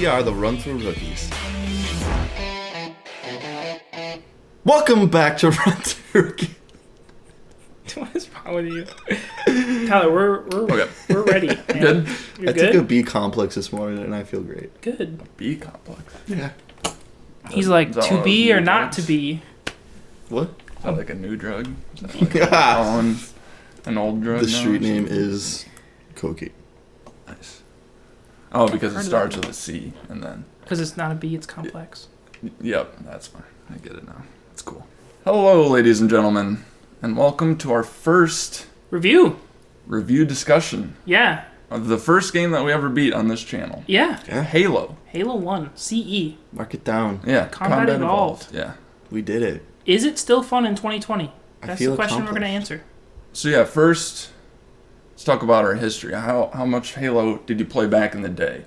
We are the Run Through Rookies. Welcome back to Run Through Rookies. What is wrong with you? Tyler, we're ready. Man. Good. You're I good? took a B complex this morning and I feel great. Good. B complex. Yeah. He's like, Is that one to of be those or new not drugs? to be. What? Is that like a new drug? Is that like calling an old drug? The now street or name something? is Cokie. Nice. Oh, because Heard it of starts that. with a C and then. Because it's not a B, it's complex. Yep, that's fine. I get it now. It's cool. Hello, ladies and gentlemen, and welcome to our first Review. review discussion Yeah. of the first game that we ever beat on this channel. Yeah. Yeah. Halo. Halo 1 CE. Mark it down. Yeah. Combat Evolved. Yeah. We did it. Is it still fun in 2020? I That's feel the question we're going to accomplished. answer. So yeah, first, let's talk about our history. How much Halo did you play back in the day?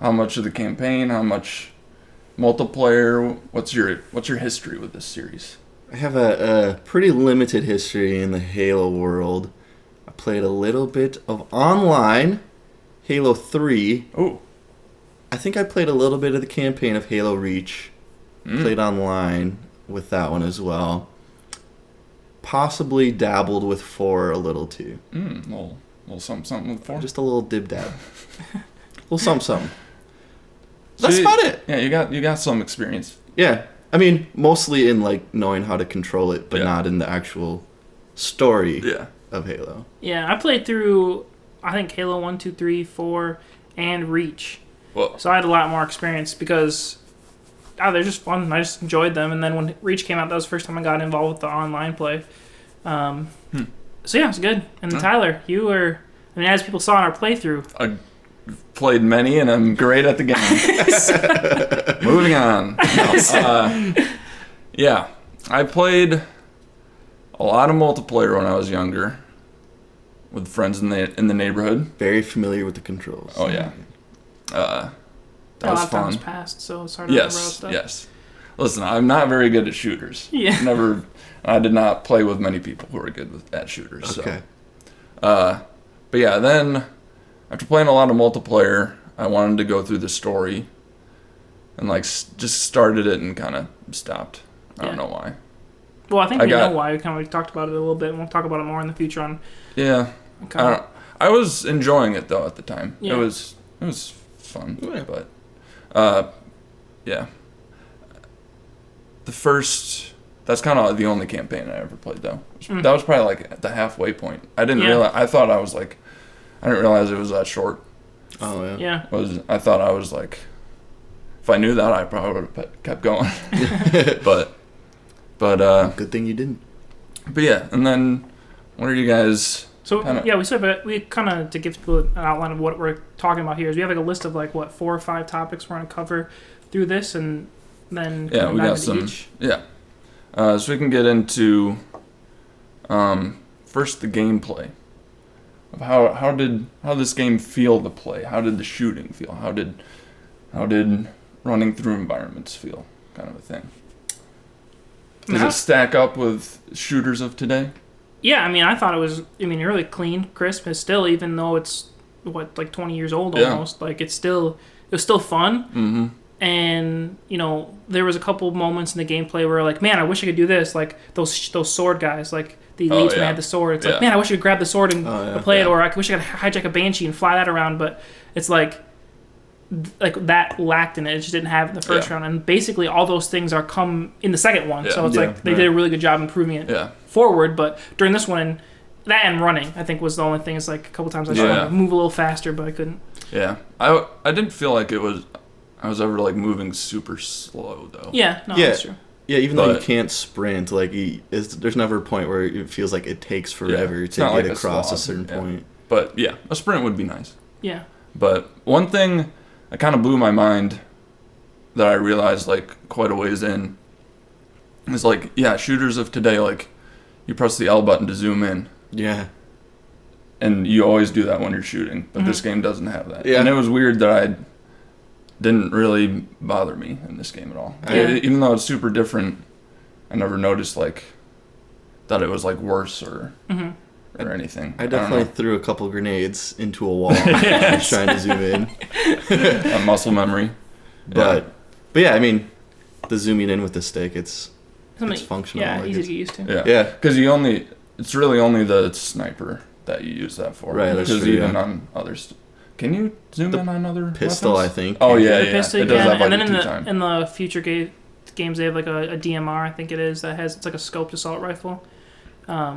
How much of the campaign? How much multiplayer? What's your history with this series? I have a pretty limited history in the Halo world. I played a little bit of online, Halo 3. Oh, I think I played a little bit of the campaign of Halo Reach. Played online with that one as well. Possibly dabbled with 4 a little too. little something with 4. Just a little dib dab. little something. So That's about it. Yeah, you got some experience. Yeah. I mean, mostly in like knowing how to control it, but Yeah. not in the actual story Yeah. of Halo. Yeah, I played through, I think, Halo 1, 2, 3, 4, and Reach. Well, So I had a lot more experience because they're just fun. I just enjoyed them. And then when Reach came out, that was the first time I got involved with the online play. So yeah, it was good. And then Tyler, you were, I mean, as people saw in our playthrough, I played many, and I'm great at the game. Moving on. No, yeah, I played a lot of multiplayer when I was younger with friends in the neighborhood. Very familiar with the controls. Oh yeah, that a was lot of times fun. passed, so it's hard to remember Yes, stuff. yes. Listen, I'm not very good at shooters. Yeah. I did not play with many people who are good at shooters. Okay. So. But yeah, then after playing a lot of multiplayer, I wanted to go through the story, and like just started it and kind of stopped. I don't know why. Well, I think I we got- know why. We kind of talked about it a little bit, and we'll talk about it more in the future on. Yeah, I was enjoying it though at the time. Yeah. It was fun, Yeah. but yeah. That's kind of the only campaign I ever played though. That was probably like at the halfway point. I didn't realize. I didn't realize it was that short. Oh yeah. Yeah. I thought I was like, if I knew that, I probably would have kept going. but Good thing you didn't. yeah. And then, what are you guys? So Kinda- we kind of to give people an outline of what we're talking about here is we have like a list of like 4 or 5 topics we're going to cover through this, and then Yeah, come we back got into some. each. Yeah. So we can get into first the gameplay of how did this game feel to play? How did the shooting feel? How did running through environments feel? Kind of a thing. Does No. it stack up with shooters of today? Yeah, I mean, I thought it was. I mean, really clean, crisp. It's still, even though it's like 20 years old Yeah. almost. Like it was still fun. Mm-hmm. And there was a couple moments in the gameplay where like, man, I wish I could do this. Like those sword guys, like the elites when they had the sword. It's like, man, I wish I could grab the sword and play it, or I wish I could hijack a banshee and fly that around. But it's like that lacked in it. It just didn't have it in the first round. And basically, all those things are come in the second one. So it's like they did a really good job improving it forward. But during this one, that and running, I think, was the only thing. It's like a couple times I tried to move a little faster, but I couldn't. Yeah, I didn't feel like I was ever like moving super slow though. Yeah, no, that's true. Yeah, even though you can't sprint, like there's never a point where it feels like it takes forever to get like across a slog, certain point. But yeah, a sprint would be nice. Yeah. But one thing that kind of blew my mind that I realized like quite a ways in is like, yeah, shooters of today, like you press the L button to zoom in. Yeah. And you always do that when you're shooting, but this game doesn't have that. Yeah. And it was weird that didn't really bother me in this game at all. Even though it's super different, I never noticed like that it was like worse or or anything. I definitely threw a couple grenades into a wall trying to zoom in. Muscle memory. But yeah, I mean, the zooming in with the stick, it's functional. Yeah, easy to get used to. Yeah. Because it's really only the sniper that you use that for. Right, that's true. Because even on others. Can you zoom in on other pistol, weapons? I think. Oh, yeah. The pistol, it does have and then in the future games, they have like a DMR, I think it is, it's like a scoped assault rifle.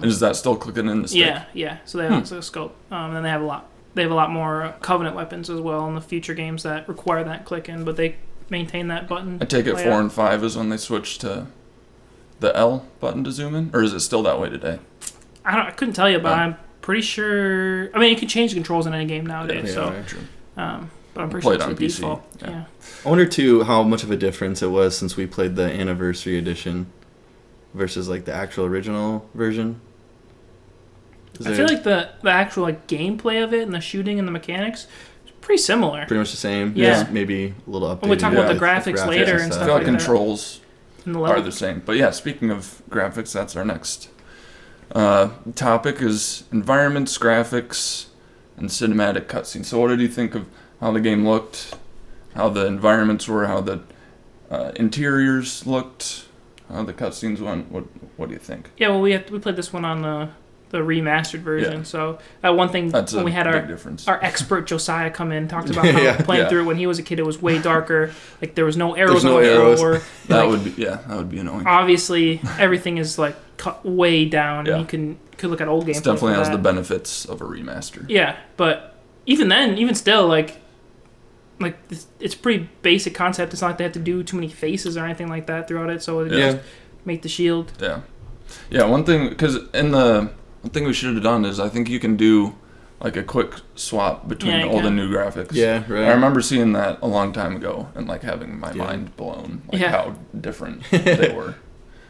Is that still clicking in the stick? Yeah. So they have it's like a scope. And then they have a lot more Covenant weapons as well in the future games that require that click in, but they maintain that button. I take it 4 and 5 is when they switch to the L button to zoom in, or is it still that way today? I couldn't tell you, but I'm pretty sure. I mean, you can change the controls in any game nowadays. True. But I'm pretty sure it's the default. Yeah. I wonder too how much of a difference it was since we played the anniversary edition versus like the actual original version. I feel like the actual like gameplay of it and the shooting and the mechanics is pretty similar. Pretty much the same. Yeah. Just maybe a little updated. We'll talk about the graphics later and I stuff feel like that. Controls are the same. But yeah, speaking of graphics, that's our next topic is environments, graphics, and cinematic cutscenes. So what did you think of how the game looked, how the environments were, how the interiors looked, how the cutscenes went? What do you think? Yeah, well, we played this one on the remastered version. Yeah. So one thing when we had our expert Josiah come in, talked about how playing through it when he was a kid, it was way darker. Like there was no arrows on the floor. That would be annoying. Obviously, everything is like cut way down, and you could look at old games. It definitely has the benefits of a remaster. Yeah, but even still, like it's pretty basic concept. It's not like they have to do too many faces or anything like that throughout it. So they just make the shield. Yeah. One thing, because one thing we should have done is I think you can do like a quick swap between old and new graphics. Yeah, right. I remember seeing that a long time ago and like having my mind blown, like how different they were.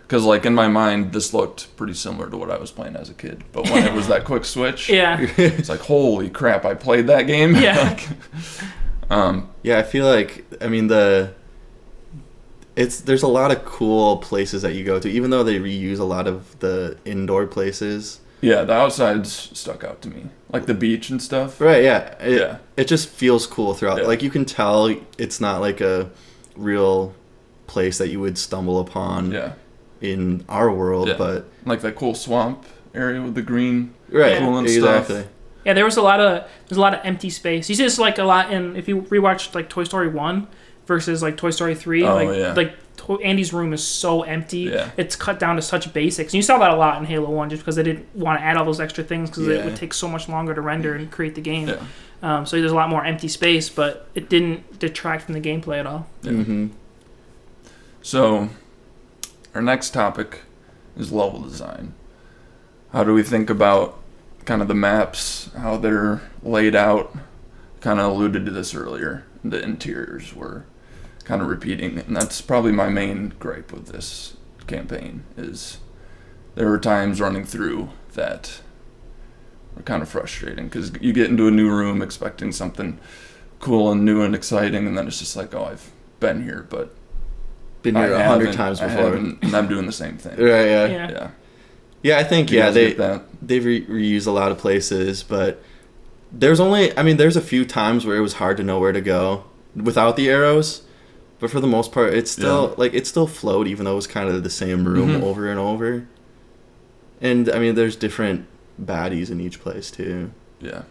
Because like in my mind, this looked pretty similar to what I was playing as a kid. But when it was that quick switch, it's like, holy crap, I played that game. Yeah. I feel like, I mean, there's a lot of cool places that you go to, even though they reuse a lot of the indoor places. Yeah, the outsides stuck out to me, like the beach and stuff. Right, it just feels cool throughout. Like you can tell it's not like a real place that you would stumble upon in our world, but like that cool swamp area with the green pool and stuff. Yeah, there's a lot of empty space. You see this like a lot in if you rewatch like Toy Story 1 versus like Toy Story 3. Like Andy's room is so empty. Yeah. It's cut down to such basics. And you saw that a lot in Halo 1 just because they didn't want to add all those extra things because it would take so much longer to render and create the game. Yeah. So there's a lot more empty space, but it didn't detract from the gameplay at all. Yeah. Mm-hmm. So our next topic is level design. How do we think about kind of the maps, how they're laid out? Kind of alluded to this earlier. The interiors were kind of repeating, and that's probably my main gripe with this campaign is there were times running through that were kind of frustrating because you get into a new room expecting something cool and new and exciting, and then it's just like, oh, I've been here, but been here 100 times before, and I'm doing the same thing. Right. Yeah, I think they've reused a lot of places, but there's a few times where it was hard to know where to go without the arrows. But for the most part, it's still it still flowed, even though it was kind of the same room over and over. And I mean, there's different baddies in each place too. Yeah.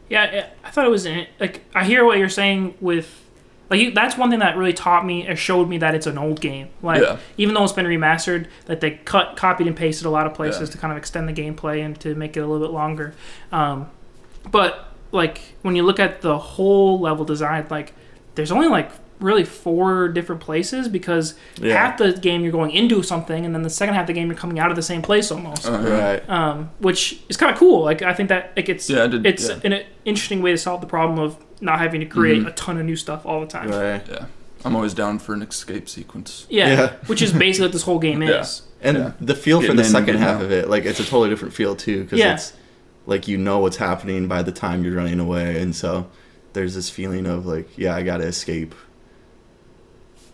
Yeah, I thought it was like I hear what you're saying with like that's one thing that really taught me or showed me that it's an old game. Like even though it's been remastered, that they copied and pasted a lot of places to kind of extend the gameplay and to make it a little bit longer. But like when you look at the whole level design, like there's only like really 4 different places because half the game you're going into something and then the second half of the game you're coming out of the same place almost. Which is kind of cool. Like I think that like it's an interesting way to solve the problem of not having to create a ton of new stuff all the time. Yeah. I'm always down for an escape sequence. Yeah. Which is basically what this whole game is. And the feel for the second half of it, like it's a totally different feel too because it's like you know what's happening by the time you're running away, and so there's this feeling of like I gotta escape.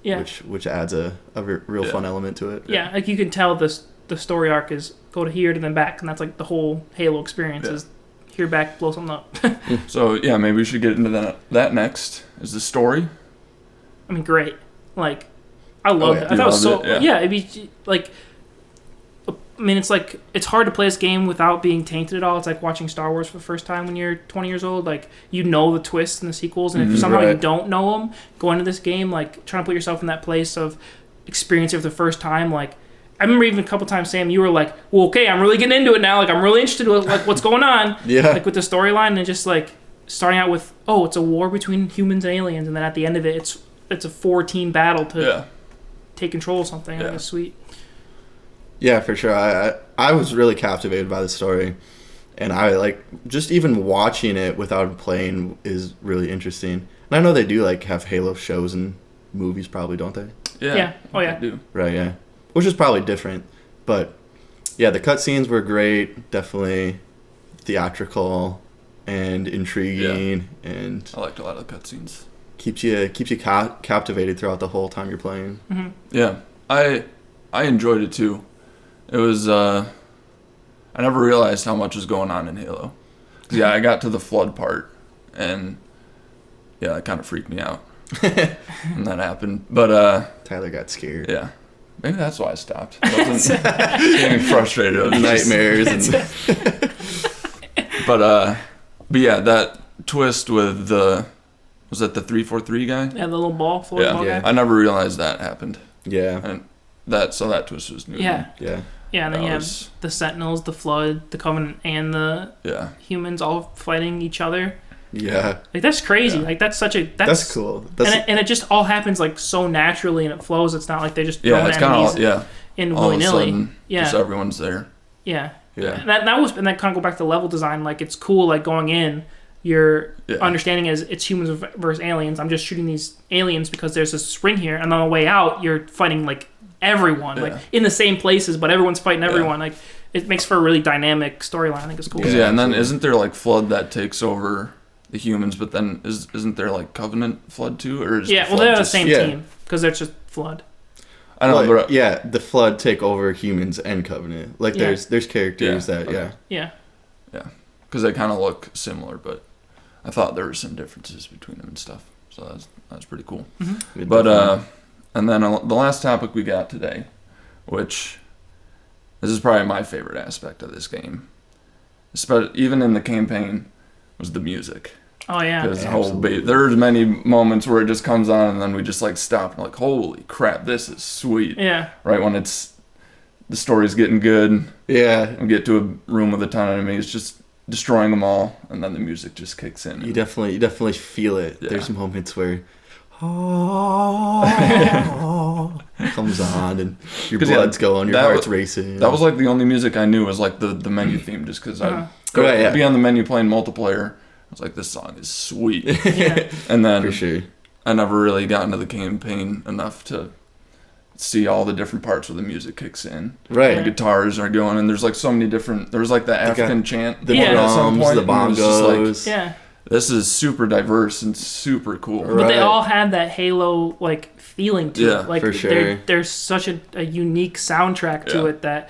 Yeah. Which adds a real fun element to it. Yeah, like you can tell the story arc is go to here to then back, and that's like the whole Halo experience is here, back, blow something up. So yeah, maybe we should get into that next. Is the story? I mean, great. Like, I loved it. I thought it was so... it'd be like... I mean, it's like, it's hard to play this game without being tainted at all. It's like watching Star Wars for the first time when you're 20 years old. Like, you know the twists and the sequels, and if somehow you don't know them, going into this game, like, trying to put yourself in that place of experiencing it for the first time, like, I remember even a couple times, Sam, you were like, well, okay, I'm really getting into it now. Like, I'm really interested in like, what's going on. Like, with the storyline, and just, like, starting out with, oh, it's a war between humans and aliens, and then at the end of it, it's a 4-team battle to take control of something. I think it's sweet. Yeah, for sure. I was really captivated by the story, and I like just even watching it without playing is really interesting. And I know they do like have Halo shows and movies, probably, don't they? Yeah. Oh yeah. They do. Right. Yeah. Which is probably different, but yeah, the cutscenes were great. Definitely theatrical and intriguing, and I liked a lot of the cutscenes. Keeps you captivated throughout the whole time you're playing. Mm-hmm. Yeah, I enjoyed it too. It was I never realized how much was going on in Halo. Yeah, I got to the flood part, and yeah, that kind of freaked me out when that happened. But Tyler got scared. Yeah, maybe that's why I stopped. I wasn't getting frustrated. It was Nightmares But yeah, that twist with was that the 343 guy? Yeah, the little ball, ball guy. I never realized that happened. Yeah. And that twist was new. Yeah. Yeah. Yeah, and then you have the Sentinels, the Flood, the Covenant, and the humans all fighting each other. Yeah. Like, that's crazy. Yeah. Like, that's cool. And it just all happens, like, so naturally, and it flows. It's not like they're just throwing enemies in willy-nilly. Just everyone's there. Yeah. Yeah. And that kind of go back to level design. Like, it's cool, like, going in, your understanding is it's humans versus aliens. I'm just shooting these aliens because there's this ring here, and on the way out, you're fighting, like, everyone, like in the same places, but everyone's fighting everyone. Like, it makes for a really dynamic storyline. I think it's cool. Yeah, and then isn't there like Flood that takes over the humans, but then isn't there like Covenant Flood too, or is they're the same team because they're just Flood. I don't know, but the Flood take over humans and Covenant. Like there's characters that because they kind of look similar, but I thought there were some differences between them and stuff. So that's pretty cool. Mm-hmm. But and then the last topic we got today, which this is probably my favorite aspect of this game, even in the campaign, was the music. Oh yeah. There's many moments where it just comes on and then we just like stop and like, holy crap, this is sweet. Yeah. Right when the story's getting good. Yeah. We get to a room with a ton of enemies, just destroying them all, and then the music just kicks in. You definitely feel it. Yeah. There's moments where comes on and your blood's going, your heart's racing. That was like the only music I knew was like the menu theme, just because I'd be on the menu playing multiplayer. I was like, this song is sweet. And then for sure, I never really got into the campaign enough to see all the different parts where the music kicks in. Right. The guitars are going, and there's like so many different. There's like the African chant, the drums, the bongos. Like, this is super diverse and super cool. But they all had that Halo like feeling to it. Like for sure. There's such a unique soundtrack to it that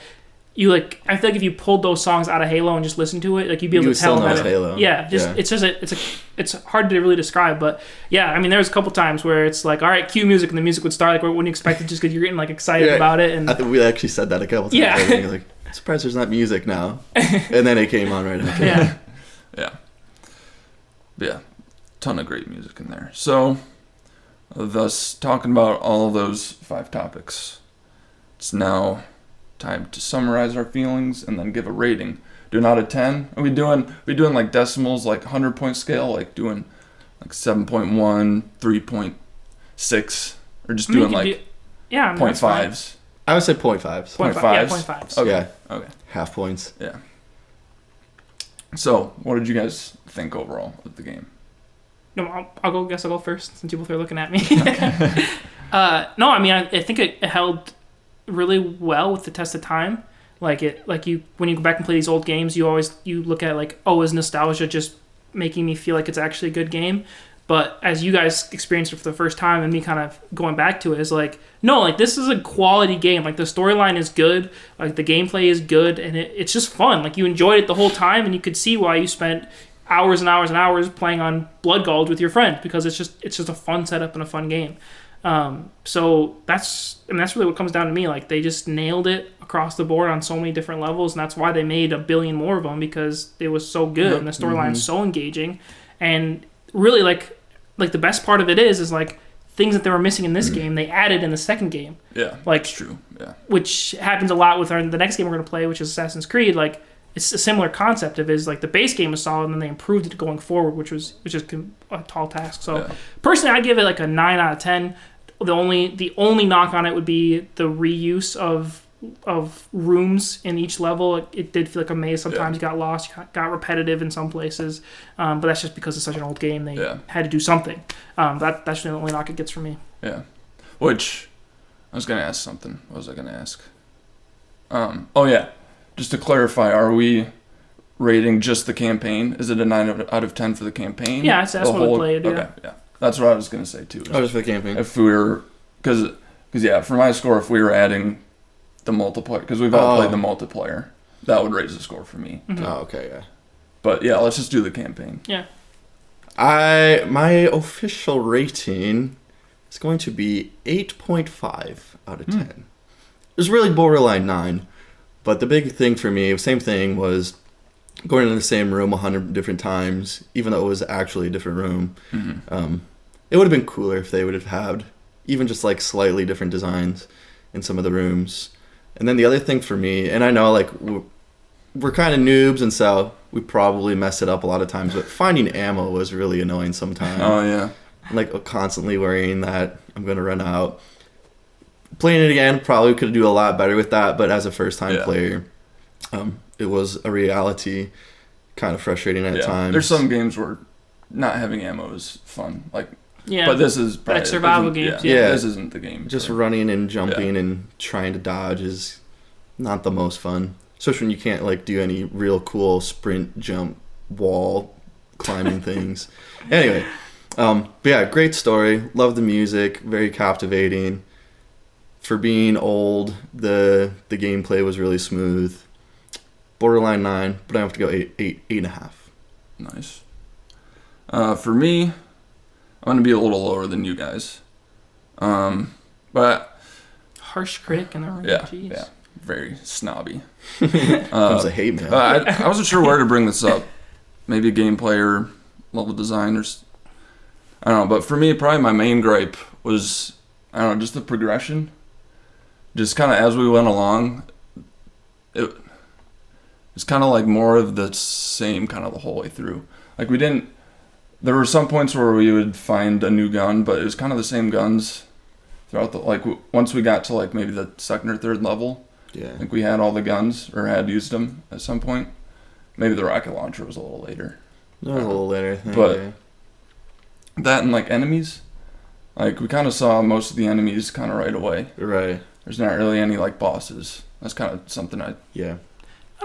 you like. I feel like if you pulled those songs out of Halo and just listened to it, like you'd be able to tell that Halo. It's hard to really describe. But yeah, I mean, there's a couple times where it's like, all right, cue music, and the music would start like where you wouldn't expect it, just because you're getting like excited about it. And I think we actually said that a couple times. Yeah. You're like, I'm surprised there's not music now. And then it came on right after. Yeah, ton of great music in there. So, thus talking about all of those 5 topics, it's now time to summarize our feelings and then give a rating. Doing out of 10? Are we doing like decimals, like 100-point scale, like doing like 7.1, 3.6, or just doing like 0.5s? I would say 0.5s. 0.5s? Yeah, 0.5s. Okay. Yeah. Okay. Half points. Yeah. So, what did you guys think overall of the game? No, I'll go first since you both are looking at me. Okay. No, I mean, I think it held really well with the test of time. When you go back and play these old games, you look at like, oh, is nostalgia just making me feel like it's actually a good game? But as you guys experienced it for the first time, and me kind of going back to it, is like, no, like this is a quality game. Like the storyline is good, like the gameplay is good, and it's just fun. Like you enjoyed it the whole time, and you could see why you spent hours and hours and hours playing on Blood Gulch with your friend, because it's just a fun setup and a fun game. So that's really what comes down to me. Like they just nailed it across the board on so many different levels, and that's why they made 1 billion more of them, because it was so good and the storyline is so engaging. And really, like the best part of it is like things that they were missing in this game, they added in the second game. Yeah, like that's true. Yeah, which happens a lot with the next game we're gonna play, which is Assassin's Creed. Like it's a similar concept of is like the base game was solid, and then they improved it going forward, which is a tall task. So personally, I'd give it like a 9 out of 10. The only knock on it would be the reuse of rooms in each level. It did feel like a maze sometimes. You got lost, got repetitive in some places, but that's just because it's such an old game. They had to do something. That's the only knock it gets from me. Yeah, which I was gonna ask something. What was I gonna ask? Oh yeah, just to clarify, are we rating just the campaign? Is it a 9 out of 10 for the campaign? Yeah, that's what we played. Okay, yeah. That's what I was gonna say too. Just for the campaign. If we were, because for my score, if we were adding the multiplayer, because we've all played the multiplayer, that would raise the score for me. Mm-hmm. Oh, okay, yeah. But yeah, let's just do the campaign. Yeah. My official rating is going to be 8.5 out of 10. It was really borderline 9, but the big thing for me, same thing, was going in the same room 100 different times, even though it was actually a different room. Mm-hmm. It would have been cooler if they would have had even just like slightly different designs in some of the rooms. And then the other thing for me, and I know like we're kind of noobs, and so we probably mess it up a lot of times, but finding ammo was really annoying sometimes. Oh yeah. Like constantly worrying that I'm going to run out. Playing it again, probably could do a lot better with that, but as a first-time player, it was a reality, kind of frustrating at times. There's some games where not having ammo is fun, like. Yeah, but this is probably, like survival games. Yeah, this isn't the game. Just running and jumping and trying to dodge is not the most fun, especially when you can't like do any real cool sprint, jump, wall climbing things. Anyway, but yeah, great story. Love the music, very captivating. For being old, the gameplay was really smooth. Borderline 9, but I have to go 8.5. Nice. For me, I'm going to be a little lower than you guys. But harsh critic in the room. Yeah, very snobby. Comes a hate mail. I wasn't sure where to bring this up. Maybe gameplay or level design, or I don't know. But for me, probably my main gripe was, I don't know, just the progression. Just kind of as we went along, it was kind of like more of the same kind of the whole way through. Like there were some points where we would find a new gun, but it was kind of the same guns throughout once we got to like maybe the second or third level. Yeah. I think we had all the guns or had used them at some point. Maybe the rocket launcher was a little later. It was a little later, I think. But that and like enemies, like we kind of saw most of the enemies kind of right away. Right. There's not really any like bosses. That's kind of something I don't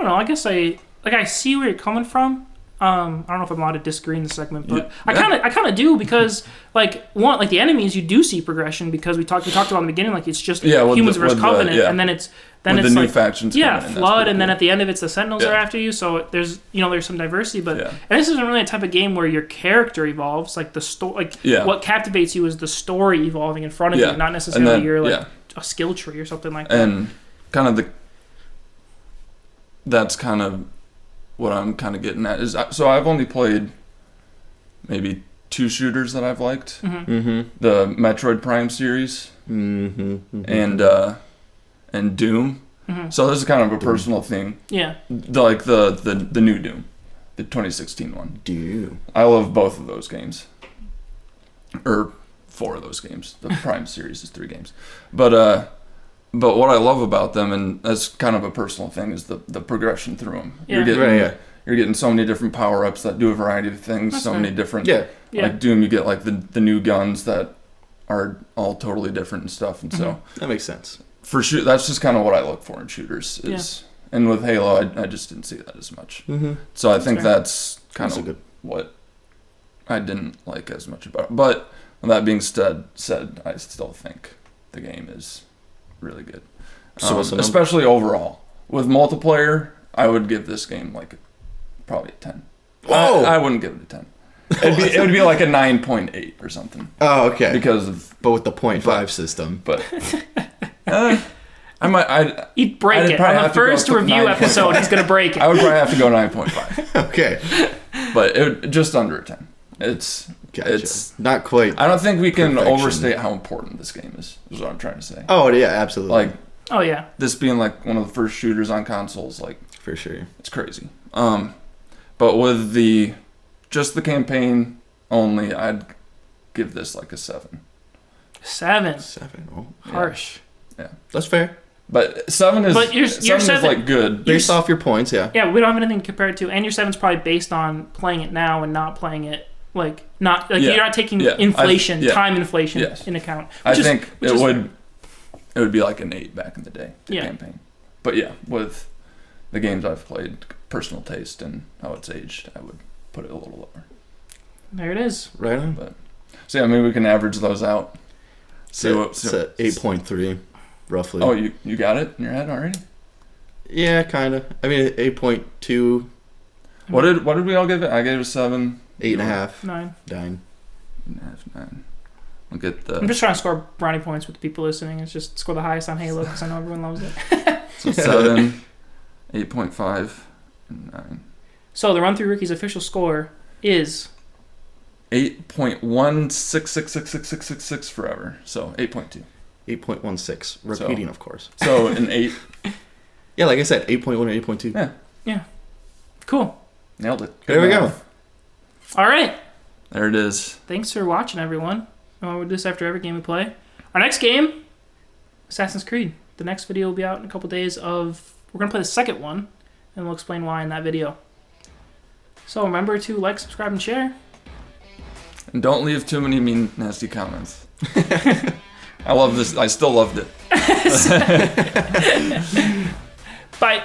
know. I guess I see where you're coming from. I don't know if I'm allowed to disagree in this segment, but I kind of do, because like the enemies, you do see progression, because we talked about in the beginning, like it's just humans versus Covenant, and then it's the like new factions Flood, and cool. Then at the end of it's the Sentinels are after you, so there's some diversity, but and this isn't really a type of game where your character evolves, like the story, what captivates you is the story evolving in front of you, not necessarily your a skill tree or something like that. And kind of that's kind of what I'm kind of getting at is, so I've only played maybe 2 shooters that I've liked. Mm-hmm. Mm-hmm. The Metroid Prime series, and Doom. Mm-hmm. So this is kind of a personal thing. Yeah. The new Doom, the 2016 one. Doom. I love both of those games. Or 4 of those games. The Prime series is 3 games. But what I love about them, and that's kind of a personal thing, is the progression through them. Yeah. You're getting so many different power-ups that do a variety of things, that's many different... Yeah. Like Doom, you get like the new guns that are all totally different and stuff, and so... That makes sense. That's just kind of what I look for in shooters. And with Halo, I just didn't see that as much. Mm-hmm. So I think that's kind of what I didn't like as much about it. But with that being said, I still think the game is really good. So especially overall. With multiplayer, I would give this game like probably a 10. Whoa! I wouldn't give it a 10. It would be like a 9.8 or something. Oh, okay. But with the 0.5 system. But he'd break it. On the first review episode, he's going to break it. I would probably have to go 9.5. Okay. But just under a 10. Gotcha. It's not quite. I don't think we can perfection. Overstate how important this game is what I'm trying to say. Oh, yeah, absolutely. Like, oh, yeah. This being like one of the first shooters on consoles, like, for sure. It's crazy. But with just the campaign only, I'd give this like a 7. 7. Oh, harsh. Yeah. That's fair. But 7 is your 7 is like good. Based off your points, yeah. Yeah, we don't have anything to compare it to, and your 7's probably based on playing it now and not playing it you're not taking inflation, time inflation in account. I think it would be like an 8 back in the day, the campaign. But yeah, with the games I've played, personal taste and how it's aged, I would put it a little lower. There it is. Right on. But so yeah, maybe we can average those out. It's at 8.3, roughly. Oh, you got it in your head already? Yeah, kind of. I mean, 8.2. What did we all give it? I gave it a 7. 8.5. 9. 9. 9. Look at the. I'm just trying to score brownie points with the people listening. It's just score the highest on Halo because I know everyone loves it. So 7, 8.5, and 9. So the Run Through Ricky's official score is 8.1666666 forever. So 8.2. 8.16. Repeating, of course. So an 8. Yeah, like I said, 8.1 or 8.2. Yeah. Cool. Nailed it. There we go. All right. There it is. Thanks for watching, everyone. We'll do this after every game we play. Our next game, Assassin's Creed. The next video will be out in a couple days we're going to play the second one, and we'll explain why in that video. So remember to like, subscribe, and share. And don't leave too many mean, nasty comments. I love this. I still loved it. Bye.